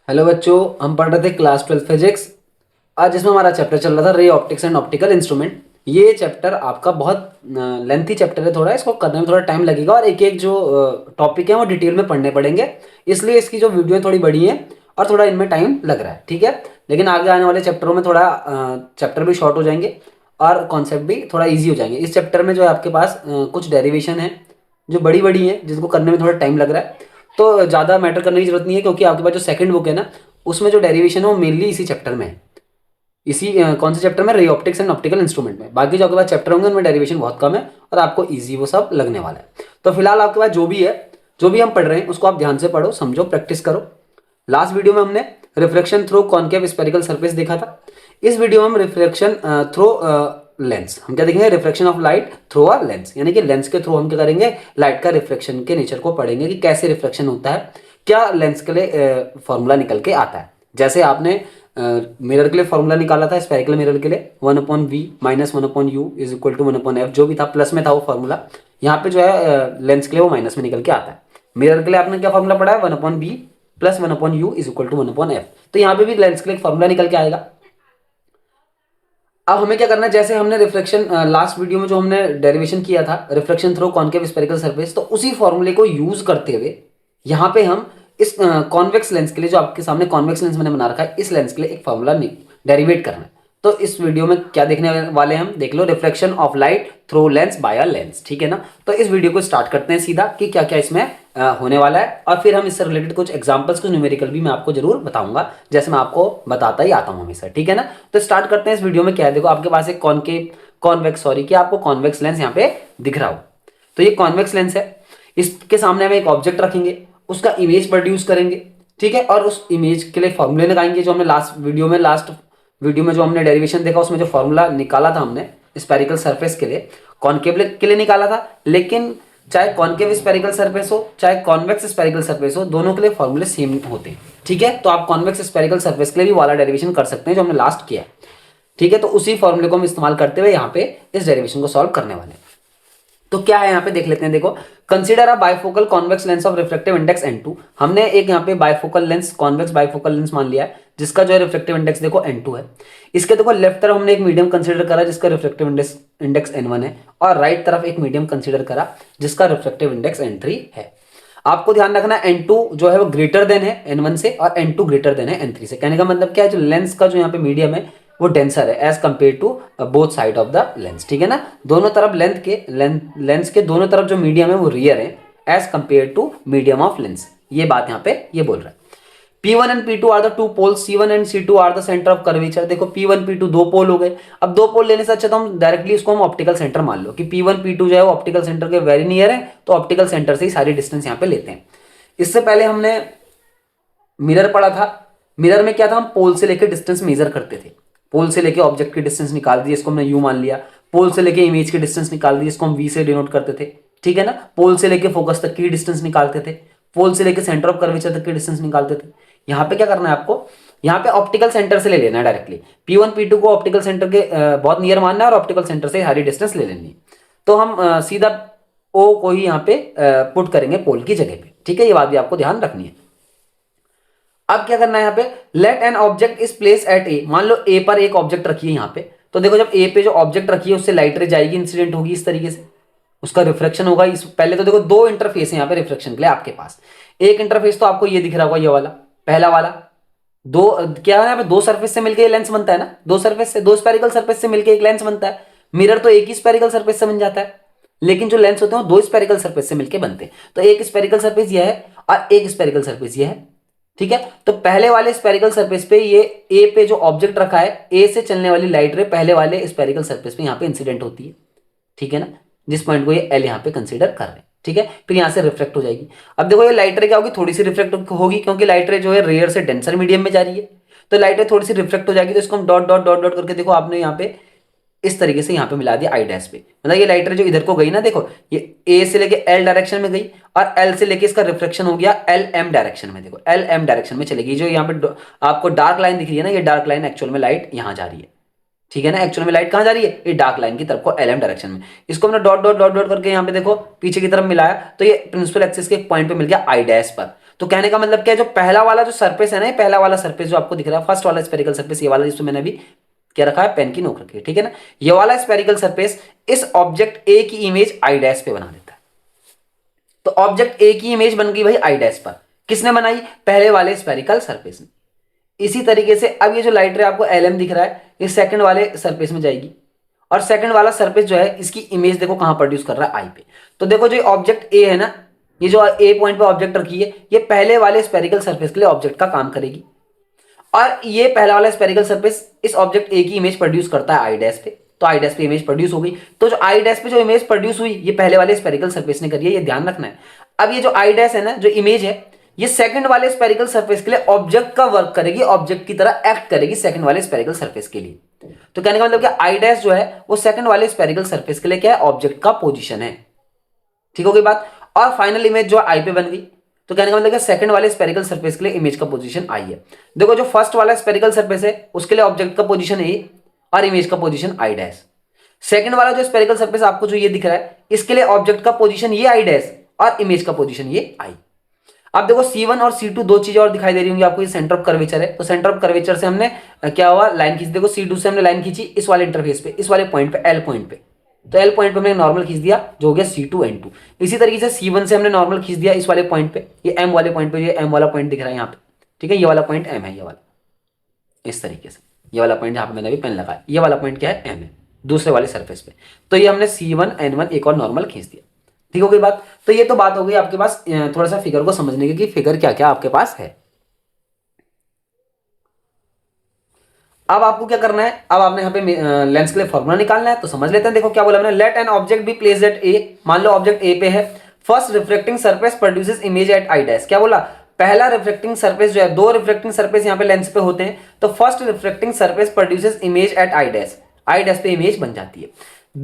Hello बच्चों, हम पढ़ रहे थे क्लास 12 फिजिक्स। आज इसमें हमारा चैप्टर चल रहा था ray optics and optical instrument. ये चैप्टर आपका बहुत लेंथी चैप्टर है, थोड़ा इसको करने में थोड़ा टाइम लगेगा और एक एक जो टॉपिक है वो डिटेल में पढ़ने पड़ेंगे। इसलिए इसकी जो वीडियो थोड़ी बड़ी है और थोड़ा इनमें टाइम लग रहा है, ठीक है। लेकिन आगे आने वाले चैप्टरों में थोड़ा चैप्टर भी शॉर्ट हो जाएंगे और कॉन्सेप्ट भी थोड़ा ईजी हो जाएंगे। इस चैप्टर में जो है आपके पास कुछ डेरिवेशन है जो बड़ी बड़ी है, जिसको करने में थोड़ा टाइम लग रहा है। तो ज़्यादा मैटर करने की जरूरत नहीं है, क्योंकि आपके पास जो सेकंड बुक है ना, उसमें जो डेरिवेशन है वो मेनली इसी चैप्टर में है। इसी कौन से चैप्टर में, ray optics and optical instrument में। बाकी जो आपके पास चैप्टर होंगे उनमें डेरिवेशन बहुत कम है और आपको इजी वो सब लगने वाला है। तो फिलहाल आपके पास जो भी है, जो भी हम पढ़ रहे हैं उसको आप ध्यान से पढ़ो, समझो, प्रैक्टिस करो। लास्ट वीडियो में हमने reflection through concave spherical surface देखा था। इस वीडियो में हम रिफ्लेक्शन थ्रू लेंस, हम क्या देखेंगे, reflection of light through a lens, यानी कि लेंस के थ्रू हम क्या करेंगे, लाइट का रिफ्लेक्शन के नेचर को पढ़ेंगे कि कैसे रिफ्लेक्शन होता है, क्या लेंस के लिए फॉर्मूला निकल के आता है। जैसे आपने मिरर के लिए फॉर्मूला निकाला था, स्फेरिकल मिरर के लिए 1/v minus 1/u is equal to 1/f, जो भी था प्लस में था वो फॉर्मूला। यहाँ पे जो है लेंस के लिए वो माइनस में निकल के आता है। मिरर के लिए आपने क्या फॉर्मूला पढ़ा है, 1/v plus 1/u is equal to 1/f। तो यहाँ पे भी लेंस के लिए फॉर्मूला निकल के आएगा। अब हमें क्या करना है, जैसे हमने रिफ्लेक्शन लास्ट वीडियो में जो हमने डेरिवेशन किया था reflection through concave spherical surface, तो उसी फॉर्मूले को यूज करते हुए यहाँ पे हम इस कॉन्वेक्स लेंस के लिए, जो आपके सामने कॉन्वेक्स लेंस मैंने बना रखा है, इस लेंस के लिए एक फॉर्मूला डेरिवेट करना है। तो इस वीडियो में क्या देखने वाले हैं हम, देख लो, reflection of light through lens by a lens, ठीक है ना। तो इस वीडियो को स्टार्ट करते हैं सीधा कि क्या क्या इसमें होने वाला है, और फिर हम इससे रिलेटेड कुछ एग्जांपल्स, कुछ न्यूमेरिकल भी मैं आपको जरूर बताऊंगा, जैसे मैं आपको बताता ही आता हूं हमेशा, ठीक है ना। तो स्टार्ट करते हैं इस वीडियो में। क्या है, देखो आपके पास एक कॉन्वेक्स, सॉरी, कि आपको कॉन्वेक्स लेंस यहाँ पे दिख रहा हो। तो ये कॉन्वेक्स लेंस है, इसके सामने हम एक ऑब्जेक्ट रखेंगे, उसका इमेज प्रोड्यूस करेंगे, ठीक है, और उस इमेज के लिए फॉर्मूले लगाएंगे जो हमने लास्ट वीडियो में जो हमने डेरिवेशन देखा उसमें जो फॉर्मूला निकाला था हमने स्फेरिकल सरफेस के लिए, कॉनकेव के लिए निकाला था। लेकिन चाहे कॉनकेव स्फेरिकल सरफेस हो चाहे कॉन्वेक्स स्फेरिकल सरफेस हो, दोनों के लिए फॉर्मूले सेम होते हैं, ठीक है। तो आप कॉन्वेक्स स्फेरिकल सरफेस के लिए भी वाला डेरिवेशन कर सकते हैं जो हमने लास्ट किया है, ठीक है। तो उसी फॉर्मूले को हम इस्तेमाल करते हुए यहाँ पे इस डेरिवेशन को सॉल्व करने वाले हैं। तो क्या है यहाँ पे देख लेते हैं। देखो, consider a bifocal convex lens of reflective index n2। हमने एक यहाँ पे bifocal lens, convex bifocal lens मान लिया है, जिसका जो है रिफ्लेक्टिव इंडेक्स देखो n2 है। इसके देखो लेफ्ट तरफ हमने एक मीडियम कंसीडर करा जिसका रिफ्लेक्टिव इंडेक्स n1 है, और राइट तरफ एक मीडियम कंसीडर करा जिसका रिफ्लेक्टिव इंडेक्स n3 है। आपको ध्यान रखना n2 जो है वो ग्रेटर देन है n1 से, और n2 ग्रेटर देन है n3 से। कहने का मतलब क्या है, जो लेंस का जो यहाँ पे मीडियम है वो डेंसर है as compare to both side of the lens, ठीक है ना। दोनों तरफ लेंस के दोनों तरफ जो मीडियम है वो रियर है as compare to medium of lens. ये बात यहाँ पे ये बोल रहा है। P1 and P2 are the two poles, C1 and C2 are the centre of curvature. देखो P1 P2 दो पोल हो गए। अब दो पोल लेने से अच्छा तो हम डायरेक्टली इसको हम ऑप्टिकल सेंटर मान लो कि P1 P2 जो है वो ऑप्टिकल सेंटर के वेरी नियर है, तो ऑप्टिकल सेंटर से ही सारी डिस्टेंस यहाँ पे लेते हैं। इससे पहले हमने मिरर पढ़ा था। मिरर में क्या था, हम पोल से लेकर डिस्टेंस मेजर करते थे। पोल से लेके ऑब्जेक्ट की डिस्टेंस निकाल दी, इसको हमने यू मान लिया। पोल से लेके इमेज की डिस्टेंस निकाल दी, इसको हम वी से डिनोट करते थे, ठीक है ना। पोल से लेके फोकस तक की डिस्टेंस निकालते थे, पोल से लेके सेंटर ऑफ कर्वेचर तक की डिस्टेंस निकालते थे। यहाँ पे क्या करना है आपको, यहाँ पे ऑप्टिकल सेंटर से ले लेना है डायरेक्टली। P1 P2 को ऑप्टिकल सेंटर के बहुत नियर मानना है और ऑप्टिकल सेंटर से सारी डिस्टेंस ले लेनी है। तो हम सीधा ओ को ही यहाँ पे पुट करेंगे पोल की जगह पे, ठीक है। ये बात भी आपको ध्यान रखनी है। अब क्या करना है, यहाँ पे let an object is place at A. मान लो ए पर एक ऑब्जेक्ट रखिए यहाँ पे, तो देखो जब ए पे जो ऑब्जेक्ट रखी है उससे लाइट रे जाएगी, इंसिडेंट होगी, इस तरीके से उसका रिफ्लेक्शन होगा। इस पहले तो देखो दो इंटरफेस है यहाँ पे रिफ्लेक्शन के लिए आपके पास। एक इंटरफेस तो आपको ये दिख रहा होगा, ये वाला पहला वाला। दो क्या है, यहाँ पे दो सरफेस से मिलकर लेंस बनता है ना, दो सरफेस से, दो स्फेरिकल सरफेस से मिलकर एक लेंस बनता है। मिरर तो एक ही स्फेरिकल सरफेस से बन जाता है, लेकिन जो लेंस होते हैं वो दो स्फेरिकल सरफेस से मिलकर बनते हैं। तो एक स्फेरिकल सरफेस यह है और एक स्फेरिकल सरफेस यह है, ठीक है। तो पहले वाले स्फेरिकल सरफेस पे ये ए पे जो ऑब्जेक्ट रखा है, ए से चलने वाली लाइट रे पहले वाले स्फेरिकल सरफेस पे यहाँ पे इंसिडेंट होती है, ठीक है ना, जिस पॉइंट को ये एल यहाँ पे कंसीडर कर रहे हैं, ठीक है। फिर यहाँ से रिफ्लेक्ट हो जाएगी। अब देखो ये लाइट रे क्या होगी, थोड़ी सी रिफ्लेक्ट होगी, क्योंकि लाइट रे जो है रेयर से डेंसर मीडियम में जा रही है, तो लाइट रे थोड़ी सी रिफ्लेक्ट हो जाएगी। तो इसको हम डॉट डॉट डॉट डॉट करके, देखो आपने यहाँ पे इस तरीके से यहाँ पे मिला दिया आई डैश पे, मतलब ये लाइट रे जो इधर को गई ना, देखो ये ए से लेके एल डायरेक्शन में गई और एल से लेके इसका रिफ्लेक्शन हो गया एल एम डायरेक्शन में। देखो एल एम डायरेक्शन में चलेगी। जो यहाँ पे आपको डार्क लाइन दिख रही है ना, ये डार्क लाइन एक्चुअल में लाइट यहाँ जा रही है, ठीक है ना। एक्चुअल में लाइट कहाँ जा रही है, ये डार्क लाइन की तरफ को एल एम डायरेक्शन में। इसको हमने डॉट डॉट डॉट डॉट करके यहाँ पे देखो पीछे की तरफ मिलाया, तो ये प्रिंसिपल एक्सिस के एक पॉइंट पे मिल गया आई डैश पर। तो कहने का मतलब क्या है, जो पहला वाला जो सरफेस है ना, ये पहला वाला सरफेस जो आपको दिख रहा है, फर्स्ट वाला स्फेरिकल सरफेस, ये वाला जिसमें मैंने अभी क्या रखा है, पेन की नोक रखी है, ठीक है ना, ये वाला स्फेरिकल सरफेस इस ऑब्जेक्ट ए की इमेज आई डैश पे बना देता है। तो ऑब्जेक्ट ए की इमेज बन गई भाई आई डैश पर, किसने बनाई, पहले वाले स्फेरिकल सरफेस ने। इसी तरीके से अब ये जो लाइट रे आपको LM दिख रहा है, ये सेकंड वाले सरफेस में जाएगी, और सेकंड वाला सरफेस जो है इसकी इमेज देखो कहां प्रोड्यूस कर रहा है, आई पे। तो देखो जो ऑब्जेक्ट ए है ना, ये जो ए पॉइंट पे ऑब्जेक्ट रखी है, ये पहले वाले स्फेरिकल सरफेस के लिए ऑब्जेक्ट का काम करेगी, और ये पहला वाला स्फेरिकल सरफेस इस ऑब्जेक्ट ए की इमेज प्रोड्यूस करता है आई डैश पे। तो आई डैश पे इमेज प्रोड्यूस हो गई। तो जो आई डैश पे जो इमेज प्रोड्यूस हुई, ये पहले वाले स्फेरिकल सरफेस ने करी है, ये ध्यान रखना है। अब ये जो आई डैश है ना, जो इमेज है, ये सेकंड वाले स्फेरिकल सरफेस के लिए ऑब्जेक्ट का वर्क करेगी, ऑब्जेक्ट की तरह एक्ट करेगी सेकंड वाले स्फेरिकल सरफेस के लिए। तो कहने का मतलब कि आई डैश जो है वो सेकंड वाले स्फेरिकल सरफेस के लिए क्या है, ऑब्जेक्ट का पोजीशन है। ठीक हो गई बात। और फाइनल इमेज जो आई पे बन गई, तो कहने का मतलब सेकंड वाले स्फेरिकल सरफेस के लिए इमेज का पोजीशन आई है। देखो जो फर्स्ट वाला स्फेरिकल सरफेस है उसके लिए ऑब्जेक्ट का पोजीशन ए और इमेज का पोजीशन आई डैश। सेकंड वाला जो स्फेरिकल सरफेस आपको जो ये दिख रहा है, इसके लिए ऑब्जेक्ट का पोजीशन ये आई डैश और इमेज का पोजीशन ये आई। अब देखो C1 और C2 दो चीजें और दिखाई दे रही होंगी आपको, ये सेंटर ऑफ कर्वेचर है। तो सेंटर ऑफ कर्वेचर से हमने क्या हुआ, लाइन खींच, देखो C2 से हमने लाइन खींची इस वाले इंटरफेस पे, इस वाले पॉइंट पे, L पॉइंट पे। तो L पॉइंट पे हमने नॉर्मल खींच दिया जो हो गया C2 N2। इसी तरीके से C1 से हमने नॉर्मल खींच दिया इस वाले पॉइंट पे, ये M वाले पॉइंट पे, ये M वाला पॉइंट दिख रहा है यहाँ पे, ठीक है, ये वाला पॉइंट M है, ये वाला, इस तरीके से ये वाला पॉइंट जहाँ पे मैंने अभी पेन लगाया, ये वाला पॉइंट क्या है, M है दूसरे वाले सरफेस पे। तो ये हमने C1 N1 एक और नॉर्मल खींच दिया। ठीक हो गई बात। तो ये तो बात हो गई आपके पास थोड़ा सा फिगर को समझने की कि फिगर क्या क्या आपके पास है। अब आपको क्या करना है, अब आपने यहाँ पे लेंस के लिए फॉर्मूला निकालना है। तो समझ लेते हैं, देखो क्या बोला मैंने, let an object be placed at A. मान लो ऑब्जेक्ट ए पे है, first reflecting surface produces image at I dash. क्या बोला, पहला रिफ्लेक्टिंग सरफेस जो है, दो रिफ्लेक्टिंग सरफेस यहाँ पे लेंस पे होते हैं, तो first reflecting surface produces image at I dash, I dash पे इमेज बन जाती है।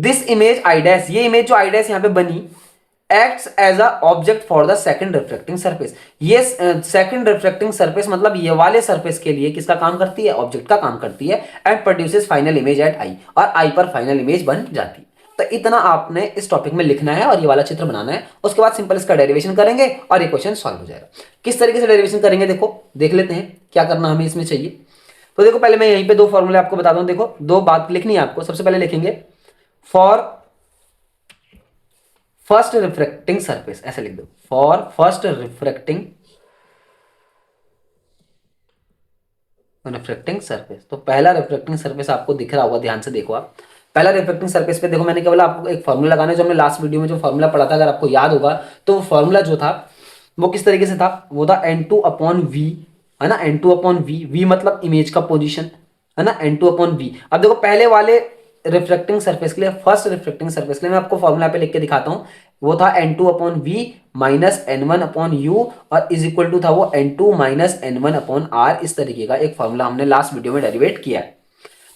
दिस इमेज आई डैश, ये इमेज जो आई डैश यहाँ पे बनी, acts as a object for the second reflecting surface। ये second reflecting surface मतलब ये वाले surface के लिए किसका काम करती है, ऑब्जेक्ट का काम करती है, and produces final image at I, और I पर फाइनल इमेज बन जाती है। तो इतना आपने इस टॉपिक में लिखना है और ये वाला चित्र बनाना है। उसके बाद सिंपल इसका डेरिवेशन करेंगे और ये क्वेश्चन सॉल्व हो जाएगा। किस तरीके से डेरिवेशन करेंगे देखो, देख लेते हैं क्या करना हमें इसमें चाहिए। तो देखो पहले मैं यहीं पे दो फॉर्मूले आपको बता दूं। देखो दो बात लिखनी है आपको। सबसे पहले लिखेंगे फॉर फर्स्ट रिफ्रैक्टिंग सरफेस, ऐसे लिख दो, फॉर फर्स्ट रिफ्रैक्टिंग सरफेस। तो पहला रिफ्रैक्टिंग सरफेस आपको दिख रहा होगा, ध्यान से देखो आप। पहला रिफ्रैक्टिंग सरफेस पे देखो मैंने क्या बोला, आपको एक फॉर्मूला लगाना है, जो हमने लास्ट वीडियो में जो फॉर्मूला पढ़ा था, अगर आपको याद होगा तो वो फॉर्मूला जो था वो किस तरीके से था, वो था N2/V, है ना, N2/V। V मतलब इमेज का पोजीशन, है ना, N2/V। अब देखो पहले वाले रिफ्लेक्टिंग सरफेस के लिए, फर्स्ट रिफ्लेक्टिंग सरफेस के लिए मैं आपको फॉर्मूला पे लिख के दिखाता हूं, वो था N2/V माइनस N1/U और इज इक्वल टू था वो N2 माइनस N1/R। इस तरीके का एक फॉर्मूला हमने लास्ट वीडियो में डेरिवेट किया है।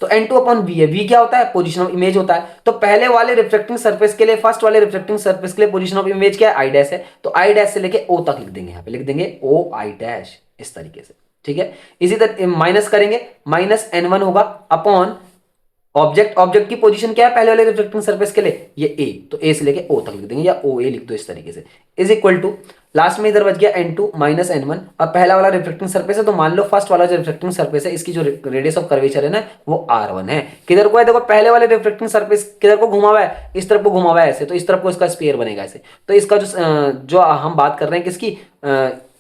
तो N2/V है, V क्या होता है, पोजीशन ऑफ इमेज होता है। तो पहले वाले रिफ्लेक्टिंग सरफेस के लिए, फर्स्ट वाले रिफ्लेक्टिंग सरफेस के लिए पोजीशन ऑफ इमेज क्या है, आई डैश है। तो आई डैश से लेके O तक लिख देंगे, यहाँ पे लिख देंगे O आई डैश, इस तरीके से, ठीक है। इसी तरह माइनस करेंगे, माइनस N1 होगा अपॉन ऑब्जेक्ट की पोजीशन क्या है पहले वाले रिफ्लेक्टिंग सरफेस के लिए, ये ए, तो ए से लेके ओ तक लिख देंगे या ओ ए लिख दो इस तरीके से, इज इक्वल टू लास्ट में इधर बच गया N2 माइनस N1। अब पहला वाला रिफ्लेक्टिंग सरफेस है, तो मान लो फर्स्ट वाला जो रिफ्लेक्टिंग सरफेस है इसकी जो रेडियस ऑफ कर्वेचर है ना वो R1 है। किधर को है, देखो पहले वाले रिफ्लेक्टिंग सरफेस किधर को घुमा हुआ है, इस तरफ को घुमा हुआ है ऐसे, तो इस तरफ को इसका स्फीयर बनेगा ऐसे। तो इसका जो हम बात कर रहे हैं किसकी,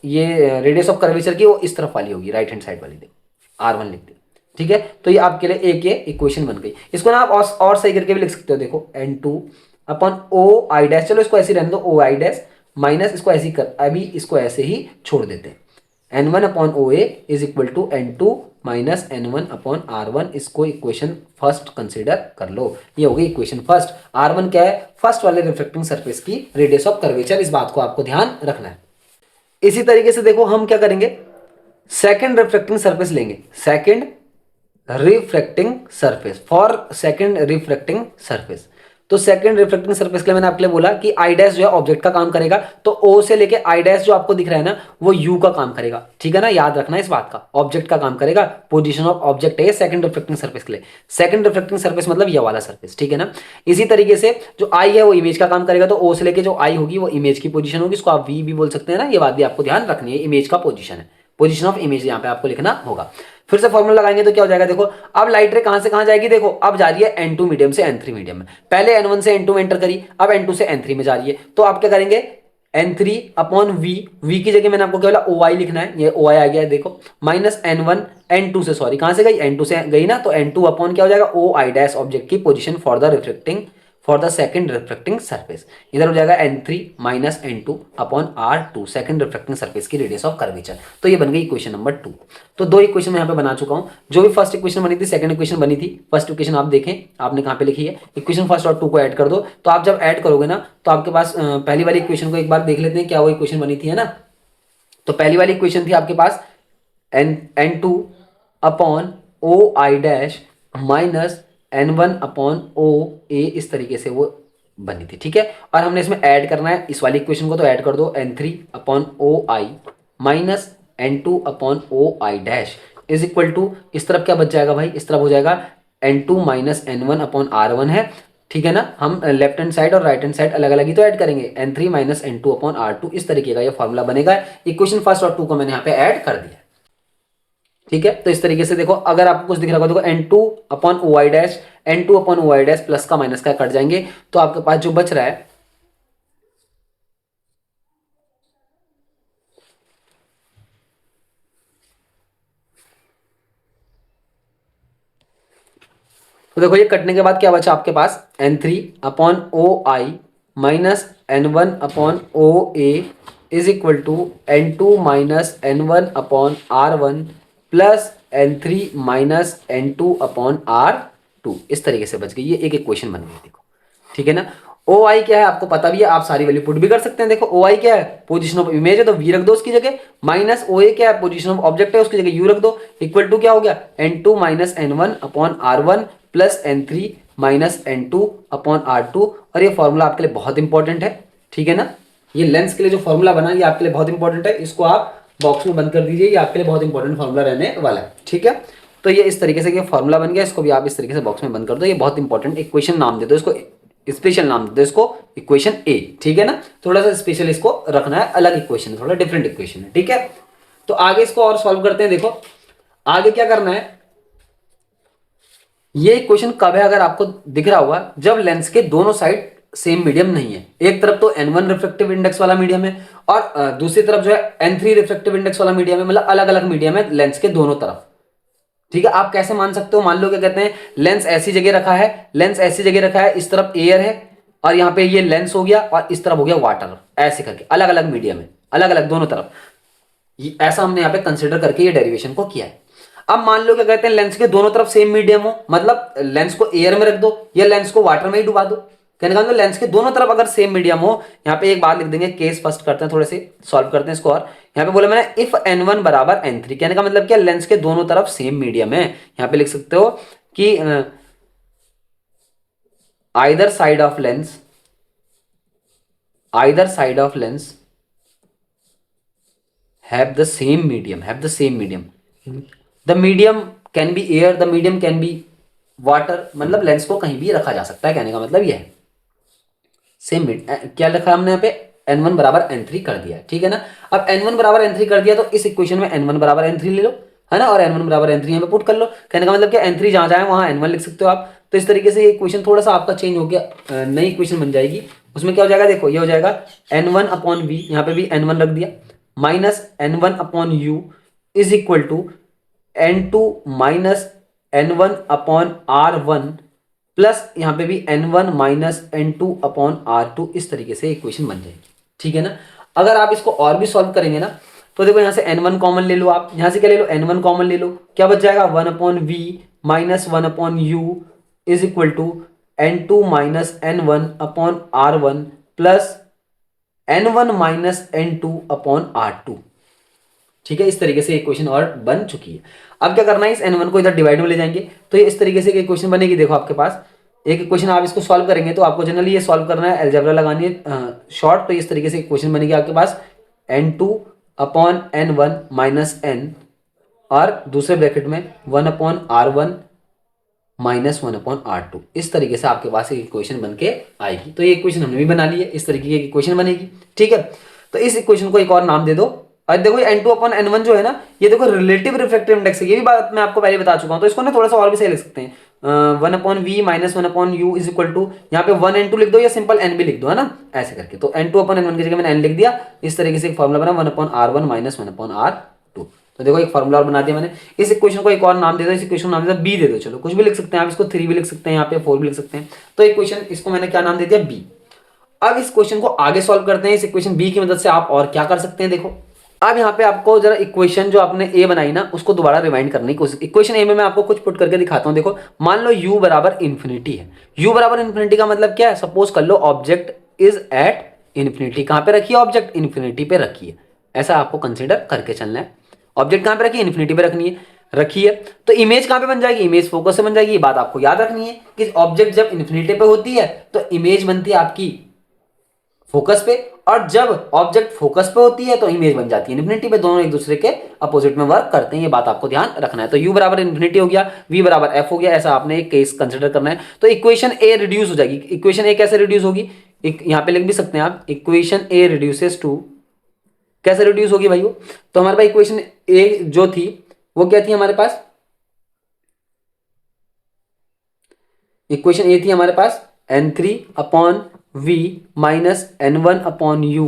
ये रेडियस ऑफ कर्वेचर की, वो इस तरफ वाली होगी, राइट हैंड साइड वाली, देखो R1 लिख दे, ठीक है। तो ये आपके लिए एक ये इक्वेशन बन गई। इसको ना आप और सही करके भी लिख सकते हो, देखो N2/O आई डैश, चलो इसको ऐसे रहने दो O आई डैश, माइनस इसको ऐसे ही कर, अभी इसको ऐसे ही छोड़ देते हैं, N1/OA is equal to N2 minus N1/R1। इसको इक्वेशन फर्स्ट कंसिडर कर लो, ये होगी इक्वेशन फर्स्ट। R1 क्या है, फर्स्ट वाले रिफ्लेक्टिंग सरफेस की रेडियस ऑफ कर्वेचर, इस बात को आपको ध्यान रखना है। इसी तरीके से देखो हम क्या करेंगे, सेकेंड रिफ्लेक्टिंग सरफेस लेंगे, second reflecting surface, for second reflecting surface. तो सेकंड रिफ्लेक्टिंग सरफेस के लिए मैंने आपके लिए बोला कि आई डैश जो है ऑब्जेक्ट का काम करेगा, तो ओ से लेके आई डैश जो आपको दिख रहा है ना वो यू का काम करेगा, ठीक है ना, याद रखना इस बात का, ऑब्जेक्ट का काम करेगा, पोजीशन ऑफ ऑब्जेक्ट है सेकंड रिफ्लेक्टिंग सरफेस के लिए। सेकंड रिफ्लेक्टिंग सरफेस मतलब ये वाला सरफेस, ठीक है ना। इसी तरीके से जो आई है वो इमेज का काम करेगा, तो ओ से लेके जो आई होगी वो इमेज की पोजीशन होगी, इसको आप वी भी बोल सकते हैं ना, ये बात भी आपको ध्यान रखनी है, इमेज का पोजीशन है, पोजीशन ऑफ इमेज यहाँ पे आपको लिखना होगा। फिर से फॉर्मूला लगाएंगे तो क्या हो जाएगा, देखो अब लाइट रे कहां से कहां जाएगी, देखो अब जा रही है N2 मीडियम से N3 मीडियम में, पहले N1 से N2 में एंटर करी, अब N2 से N3 में जा रही है, तो आप क्या करेंगे N3 अपॉन V की जगह मैंने आपको क्या बोला OI लिखना है, ये OI आ गया है देखो, माइनस N1 N2 से, सॉरी कहां से गई N2 से गई ना, तो N2 अपॉन क्या हो जाएगा OI डैश ऑब्जेक्ट की position for the second reflecting surface, इधर हो जाएगा N3 minus N2 upon R2 second reflecting surface की रेडियस ऑफ कर्वेचर। तो ये बन गई इक्वेशन नंबर 2। तो दो इक्वेशन मैं यहाँ पे बना चुका हूँ, जो भी फर्स्ट इक्वेशन बनी थी सेकंड इक्वेशन बनी थी, फर्स्ट इक्वेशन आप देखें आपने कहाँ पे लिखी है, इक्वेशन फर्स्ट और 2 को ऐड कर दो, तो आप जब ऐड करोगे ना तो आपके पास पहली वाली इक्वेशन को एक बार देख लेते हैं क्या वो इक्वेशन बनी थी, है ना। तो पहली वाली इक्वेशन थी आपके पास N2 upon O I dash minus N1 upon O A, इस तरीके से वो बनी थी, ठीक है। और हमने इसमें ऐड करना है इस वाली इक्वेशन को, तो ऐड कर दो N3 upon O i minus N2 upon O I dash is equal to, इस तरफ क्या बच जाएगा भाई, इस तरफ हो जाएगा N2 minus N1 upon R1 है, ठीक है ना। हम लेफ्ट हैंड साइड और राइट हैंड साइड अलग अलग ही तो ऐड करेंगे, N3 minus N2 upon R2, इस तरीके का ये फॉर्मूला बनेगा। इक्वेशन फर्स्ट और 2 को मैंने यहाँ पे ऐड कर दिया, ठीक है। तो इस तरीके से देखो अगर आपको कुछ दिख रहा होगा, देखो N2 अपॉन ओ आई डैश, N2 अपॉन ओ आई डैश प्लस का माइनस का कट जाएंगे, तो आपके पास जो बच रहा है तो देखो ये कटने के बाद क्या बचा आपके पास N3 upon O i minus N1 upon O a is equal to N2 minus N1 upon R1 plus N3 minus N2 upon R2, इस तरीके से बच गई, ये एक इक्वेशन बन गई देखो, ठीक है ना। ओ आई क्या है आपको पता भी है, आप सारी वैल्यू पुट भी कर सकते हैं। देखो ओ आई क्या है, पोजीशन ऑफ इमेज है तो वी रख दो उसकी जगह, माइनस ओ ए क्या है, पोजीशन ऑफ ऑब्जेक्ट है उसकी जगह यू रख दो, इक्वल टू क्या हो गया N2 minus N1 upon R1 plus N3 minus N2 upon R2। और ये फॉर्मूला आपके लिए बहुत इंपॉर्टेंट है, ठीक है ना। ये लेंस के लिए जो फॉर्मूला बना ये आपके लिए बहुत इंपॉर्टेंट है, इसको आप बॉक्स में बंद कर दीजिए, ये आपके लिए बहुत इंपॉर्टेंट फॉर्मूला रहने वाला है, ठीक है। तो ये इस तरीके से ये फॉर्मूला बन गया, इसको भी आप इस तरीके से बॉक्स में बंद कर दो, ये बहुत इंपॉर्टेंट इक्वेशन नाम दे दो इसको, स्पेशल नाम दे दो इसको इक्वेशन ए, ठीक है ना। थोड़ा सा स्पेशल इसको रखना है, अलग इक्वेशन है, थोड़ा डिफरेंट इक्वेशन है, ठीक है। तो आगे इसको और सॉल्व करते हैं। देखो आगे क्या करना है, ये इक्वेशन कब है अगर आपको दिख रहा होगा, जब लेंस के दोनों साइड सेम मीडियम नहीं है, एक तरफ तो N1 रिफ्लेक्टिव इंडेक्स वाला मीडियम है और दूसरी तरफ जो है N3 रिफ्लेक्टिव इंडेक्स वाला मीडियम है, मतलब अलग अलग मीडियम है लेंस के दोनों तरफ, ठीक है। आप कैसे मान सकते हो, मान लो क्या कहते हैं, लेंस ऐसी जगह रखा है, लेंस ऐसी जगह रखा है, इस तरफ एयर है और यहाँ पे ये लेंस हो गया और इस तरफ हो गया वाटर, ऐसे करके अलग अलग मीडियम है, अलग अलग दोनों तरफ, ऐसा हमने यहाँ पे कंसिडर करके ये डेरिवेशन को किया है। अब मान लो क्या कहते हैं, लेंस के दोनों तरफ सेम मीडियम हो, मतलब लेंस को एयर में रख दो या लेंस को वाटर में ही डुबा दो, कहने का मतलब लेंस के दोनों तरफ अगर सेम मीडियम हो, यहाँ पे एक बात लिख देंगे, केस फर्स्ट करते हैं, थोड़े से सॉल्व करते हैं इसको। और यहाँ पे बोला मैंने इफ N1 बराबर N3, कहने का मतलब क्या, लेंस के दोनों तरफ सेम मीडियम है, यहाँ पे लिख सकते हो कि either side of lens have the same medium, the medium can be air, the medium can be water, मतलब लेंस को कहीं भी रखा जा सकता है, कहने का मतलब यह है। सेम क्या लिखा हमने यहाँ पे, N1 बराबर N3 कर दिया, ठीक है ना। अब N1 बराबर N3 कर दिया तो इस इक्वेशन में N1 बराबर N3 ले लो, है ना, और N1 बराबर N3 यहाँ पे पुट कर लो, कहने का मतलब क्या, N3 जहां जाए वहां N1 लिख सकते हो आप। तो इस तरीके से ये इक्वेशन थोड़ा सा आपका चेंज हो गया, नई इक्वेशन बन जाएगी। उसमें क्या हो जाएगा, देखो ये हो जाएगा N1 अपॉन वी, यहाँ पे भी N1 रख दिया, minus N1 upon u is equal to N2 minus N1 upon R1 plus यहाँ पे भी N1 minus N2 upon R2, इस तरीके से इक्वेशन बन जाएगी, ठीक है ना। अगर आप इसको और भी सॉल्व करेंगे ना तो देखो यहाँ से N1 कॉमन ले लो, आप यहाँ से क्या ले लो, N1 कॉमन ले लो, क्या बच जाएगा 1 upon v minus 1 upon u is equal to N2 minus N1 upon R1 plus N1 minus N2 upon R2, ठीक है। इस तरीके से इक्वेशन और बन चुकी है। अब क्या करना है, इस N1 को इधर डिवाइड में ले जाएंगे तो ये इस तरीके से इक्वेशन बनेगी। देखो आपके पास एक इक्वेशन आप इसको सॉल्व करेंगे तो आपको जनरली ये सॉल्व करना है, अलजेब्रा लगानी है शॉर्ट। तो इस तरीके से इक्वेशन बनेगी आपके पास n2 upon n1 minus n, और दूसरे ब्रैकेट में 1 upon r1 minus 1 upon r2। इस तरीके से आपके पास एक इक्वेशन बन के आएगी। तो ये इक्वेशन हमने भी बना ली है, इस तरीके की एक इक्वेशन बनेगी, ठीक है। तो इस इक्वेशन को एक और नाम दे दो। और देखो ये n2 अपॉन n1 जो है ना, ये देखो रिलेटिव रिफ्रैक्टिव इंडेक्स है, ये भी बात मैं आपको पहले बता चुका हूं। तो इसको ना थोड़ा सा और भी सही लिख सकते हैं, 1 upon v minus 1 upon u is equal to, यहाँ पे 1 n2 लिख दो या सिंपल n भी लिख दो, है ना, ऐसे करके। तो n2 अपॉन n1 की जगह मैंने n लिख दिया। इस तरीके से एक फॉर्मुला बना 1 upon r1 minus 1 upon r2। तो देखो एक फॉर्मुला और बना दिया मैंने। इस इक्वेशन को एक और नाम दे दो, इस इक्वेशन को नाम दे दो बी दे दो, चलो कुछ भी लिख सकते हैं आप, इसको 3 भी लिख सकते हैं, यहाँ पे 4 भी लिख सकते हैं। तो इक्वेशन इसको मैंने क्या नाम दे दिया, बी। अब इस क्वेश्चन को आगे सॉल्व करते हैं। इस इक्वेशन बी की मदद से आप और क्या कर सकते हैं, देखो अब यहाँ पे आपको जरा इक्वेशन जो आपने ए बनाई ना उसको दोबारा रिवाइंड करने की कोशिश। इक्वेशन ए में मैं आपको कुछ पुट करके दिखाता हूँ। देखो मान लो u बराबर इन्फिनिटी है। u बराबर इन्फिनिटी का मतलब क्या है, सपोज कर लो ऑब्जेक्ट इज एट इन्फिनिटी। कहाँ पे रखिए ऑब्जेक्ट, इन्फिनिटी पे रखिए, ऐसा आपको कंसिडर करके चलना है। ऑब्जेक्ट कहाँ पे रखिए, इन्फिनिटी पे रखनी है, रखिए। तो इमेज कहाँ पे बन जाएगी, इमेज फोकस से बन जाएगी। ये बात आपको याद रखनी है कि ऑब्जेक्ट जब इन्फिनिटी पे होती है तो इमेज बनती है आपकी फोकस पे, और जब ऑब्जेक्ट फोकस पे होती है तो इमेज बन जाती है इन्फिनिटी पे। दोनों एक दूसरे के अपोजिट में वर्क करते हैं, ये बात आपको ध्यान रखना है। तो u बराबर इन्फिनिटी हो गया, v बराबर f हो गया, ऐसा आपने एक केस कंसिडर करना है। तो इक्वेशन ए रिड्यूस हो जाएगी। इक्वेशन ए कैसे रिड्यूस होगी, यहां पे लिख भी सकते हैं आप, इक्वेशन ए रिड्यूसेस टू, कैसे रिड्यूस होगी भाई वो, तो हमारे पास इक्वेशन ए जो थी वो क्या थी हमारे पास, इक्वेशन ए थी हमारे पास n3 upon v minus n1 upon u।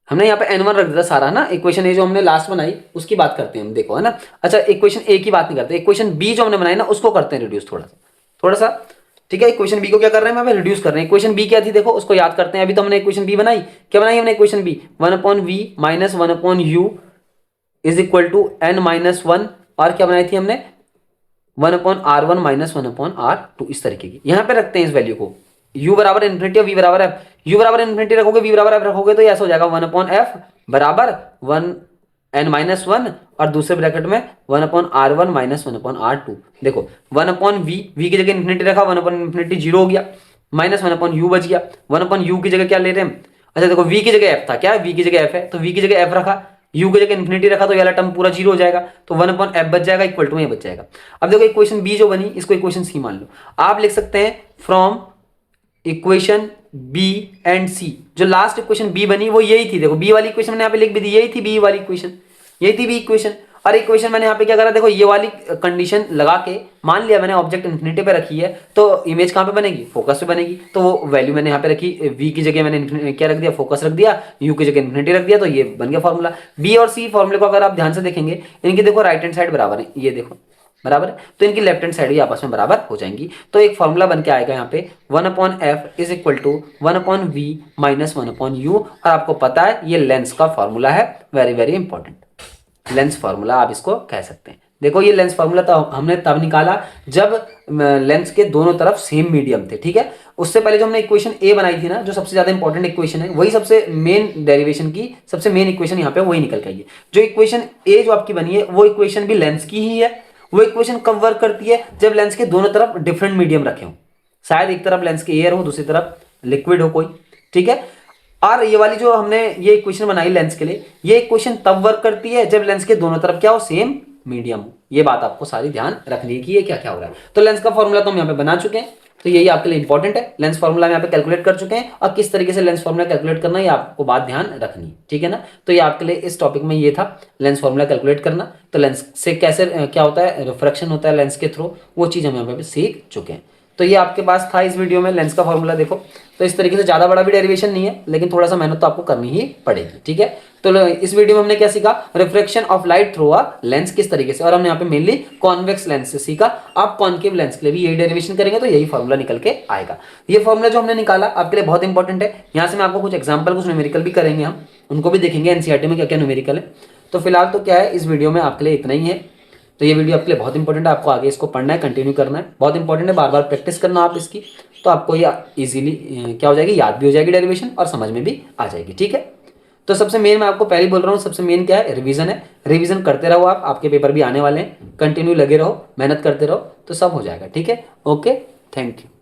हमने यहाँ पे n1 रख दिया सारा ना। इक्वेशन ए जो हमने लास्ट बनाई उसकी बात करते हैं हम, देखो है ना। अच्छा इक्वेशन ए की बात नहीं करते, इक्वेशन बी जो हमने बनाई ना उसको करते हैं रिड्यूस थोड़ा सा, ठीक है। इक्वेशन बी को क्या कर रहे हैं, हम रिड्यूस कर रहे हैं। इक्वेशन बी क्या थी देखो, उसको याद करते हैं। अभी तो हमने इक्वेशन बी बनाई, क्या बनाई हमने equation b, 1 upon v minus 1 upon u is equal to n minus 1, और क्या बनाई थी हमने 1 upon r1 minus 1 upon r2, इस तरीके की। यहां पे रखते हैं इस वैल्यू को, u बराबर इन्फिनिटी और v बराबर f। u बराबर इन्फिनिटी रखोगे, v बराबर f रखोगे तो ऐसा हो जाएगा 1 अपॉन f बराबर 1 n माइनस 1, और दूसरे ब्रैकेट में 1 upon r1 minus 1 upon r2। देखो 1 अपॉन v की जगह इन्फिनिटी रखा, 1 अपॉन इन्फिनिटी 0 हो गया, माइनस 1 अपॉन u बच गया। 1 अपॉन u की जगह क्या ले रहे हैं, अच्छा देखो v की जगह f था, क्या है v की जगह f है, तो v की जगह f रखा, u की जगह इन्फिनिटी रखा, तो ये वाला टर्म पूरा 0 हो जाएगा, तो 1 अपॉन f बच जाएगा, इक्वल टू ये बच जाएगा। अब देखो इक्वेशन b जो बनी इसको इक्वेशन c मान लो। आप लिख सकते हैं from equation b and c। जो लास्ट इक्वेशन b बनी वो यही थी, देखो b वाली इक्वेशन मैंने यहाँ पे लिख भी दी, यही थी b वाली इक्वेशन, यही थी b इक्वेशन। और इक्वेशन मैंने यहाँ पे क्या करा, देखो ये वाली कंडीशन लगा के मान लिया मैंने ऑब्जेक्ट इन्फिनिटी पे रखी है तो इमेज कहाँ पे बनेगी, फोकस पे बनेगी। तो वो वैल्यू मैंने यहाँ पे रखी, v की जगह मैंने क्या रख दिया, फोकस रख दिया, u की जगह इन्फिनिटी रख दिया, तो ये बन गया फॉर्मूला। b और c फॉर्मूले को अगर आप ध्यान से देखेंगे, इनकी देखो राइट हैंड साइड बराबर है, ये देखो बराबर है, तो इनकी लेफ्ट हैंड साइड भी आपस में बराबर हो जाएंगी। तो एक फॉर्मूला बन के आएगा यहाँ पे 1 upon f is equal to 1 upon v minus 1 upon u. और आपको पता है ये लेंस का फॉर्मूला है, very very important lens formula आप इसको कह सकते हैं। देखो ये लेंस फार्मूला तो हमने तब निकाला जब लेंस के दोनों तरफ सेम मीडियम थे, ठीक है। उससे पहले जो हमने इक्वेशन ए बनाई थी ना, जो सबसे ज्यादा इंपॉर्टेंट इक्वेशन है, वही सबसे मेन डेरिवेशन की सबसे मेन इक्वेशन यहाँ पे वही निकल के आई है। जो इक्वेशन ए जो आपकी बनी है वो इक्वेशन भी लेंस की ही है। वो इक्वेशन कब वर्क करती है, जब लेंस के दोनों तरफ डिफरेंट मीडियम रखे हो, शायद एक तरफ लेंस के एयर हो, दूसरी तरफ लिक्विड हो कोई, ठीक है। और ये वाली जो हमने ये इक्वेशन बनाई लेंस के लिए, ये इक्वेशन तब वर्क करती है जब लेंस के दोनों तरफ क्या हो, सेम मीडियम हो। ये बात आपको सारी ध्यान रखनी है कि ये क्या क्या हो रहा है। तो लेंस का फॉर्मूला तो हम यहाँ पे बना चुके हैं, तो यही आपके लिए इंपॉर्टेंट है। लेंस फॉर्मूला यहाँ पे कैलकुलेट कर चुके हैं, और किस तरीके से लेंस फॉर्मूला कैलकुलेट करना है ये आपको बात ध्यान रखनी है, ठीक है ना। तो ये आपके लिए इस टॉपिक में ये था लेंस फॉर्मूला कैलकुलेट करना। तो लेंस से कैसे क्या होता है, रिफ्रैक्शन होता है लेंस के थ्रू, वो चीज़ हम यहाँ पे सीख चुके हैं। तो ये आपके पास था इस वीडियो में लेंस का फॉर्मूला। देखो तो इस तरीके से ज़्यादा बड़ा भी डेरिवेशन नहीं है, लेकिन थोड़ा सा मेहनत तो आपको करनी ही पड़ेगी, ठीक है। तो इस वीडियो में हमने क्या सीखा, refraction of light through a lens किस तरीके से, और हमने यहाँ पे मेनली कॉन्वेक्स लेंस से सीखा। आप कॉन्केव लेंस के लिए भी यही डेरिवेशन करेंगे तो यही फॉर्मूला निकल के आएगा। ये फॉर्मूला जो हमने निकाला आपके लिए बहुत इंपॉर्टेंट है। यहाँ से मैं आपको कुछ एग्जाम्पल, कुछ न्यूमेरिकल भी करेंगे, हम उनको भी देखेंगे एनसीईआरटी में क्या क्या न्यूमेरिकल है। तो फिलहाल तो क्या है, इस वीडियो में आपके लिए इतना ही है। तो ये वीडियो आपके लिए बहुत इंपॉर्टेंट है, आपको आगे इसको पढ़ना है, कंटिन्यू करना है, बहुत इंपॉर्टेंट है, बार बार प्रैक्टिस करना आप इसकी, तो आपको ये इजीली क्या हो जाएगी, याद भी हो जाएगी डेरिवेशन, और समझ में भी आ जाएगी, ठीक है। तो सबसे मेन मैं आपको पहले बोल रहा हूँ, सबसे मेन क्या है, रिवीजन है। रिवीजन करते रहो आप, आपके पेपर भी आने वाले हैं, कंटिन्यू लगे रहो, मेहनत करते रहो, तो सब हो जाएगा, ठीक है। Okay, thank you.